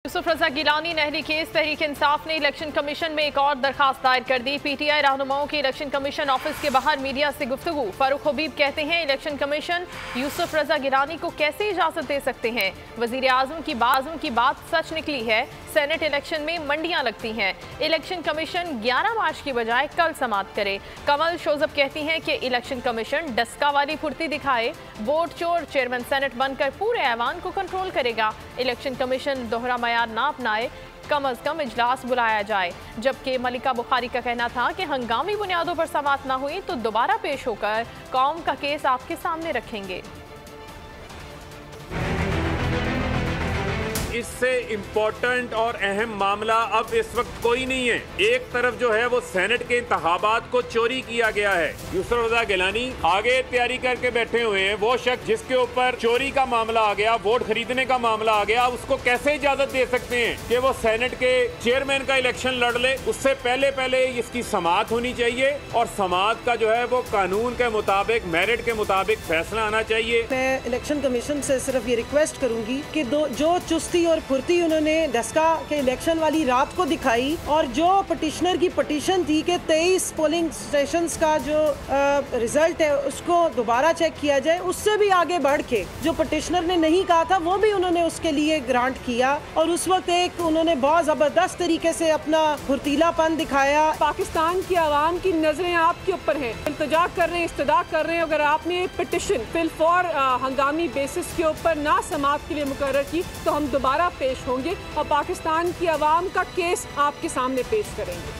यूसुफ रजा गिलानी नहरी केस तहरीक इंसाफ ने election commission में एक और दरखास्त दायर कर दी। पीटीआई रहनुमाओं के इलेक्शन कमीशन ऑफिस के बाहर मीडिया से गुफ्तगू। फारूक हबीब कहते हैं इलेक्शन कमीशन यूसुफ रजा गिलानी को कैसे इजाजत दे सकते हैं। वजीर आजम की बात सच निकली है। सेनेट इलेक्शन में मंडियां लगती हैं। इलेक्शन कमीशन 11 मार्च की बजाय कल समाप्त करे। कमल शोजब कहती हैं कि इलेक्शन कमीशन डस्का वाली फुर्ती दिखाए। वोट चोर चेयरमैन सेनेट बनकर पूरे ऐवान को कंट्रोल करेगा। इलेक्शन कमीशन दोहरा मयार ना अपनाए, कम अज कम इजलास बुलाया जाए। जबकि मलिका बुखारी का कहना था कि हंगामी बुनियादों पर समाअत ना हुई तो दोबारा पेश होकर कौम का केस आपके सामने रखेंगे। इससे इम्पोर्टेंट और अहम मामला अब इस वक्त कोई नहीं है। एक तरफ जो है वो सेनेट के इंतखाबात को चोरी किया गया है। यूसुफ रजा गिलानी आगे तैयारी करके बैठे हुए हैं। वो शख्स जिसके ऊपर चोरी का मामला आ गया, वोट खरीदने का मामला आ गया, उसको कैसे इजाजत दे सकते हैं कि वो सेनेट के चेयरमैन का इलेक्शन लड़ ले। उससे पहले इसकी समाअत होनी चाहिए और समाअत का जो है वो कानून के मुताबिक, मेरिट के मुताबिक फैसला आना चाहिए। मैं इलेक्शन कमीशन से सिर्फ ये रिक्वेस्ट करूंगी कि जो चुस्ती और फुर्ती उन्होंने डस्का के इलेक्शन वाली रात को दिखाई और जो पटिशनर की पटिशन थी कि 23 पोलिंग स्टेशंस का जो रिजल्ट है उसको दोबारा चेक किया जाए, उससे भी आगे बढ़ के जो पटिशनर ने नहीं कहा था वो भी उन्होंने उसके लिए ग्रांट किया। और उस वक्त एक उन्होंने बहुत जबरदस्त तरीके से अपना फुर्तीलापन दिखाया। पाकिस्तान की आवाम की नजरें आपके ऊपर हैं, इल्तिजा कर रहे हैं, इस्तदा कर रहे हैं। अगर आपने पिटिशन फिलफौर हंगामी बेसिस के ऊपर ना समाअत के लिए मुकर्रर की तो हम दोबारा पेश होंगे और पाकिस्तान की आवाम का केस आपके सामने पेश करेंगे।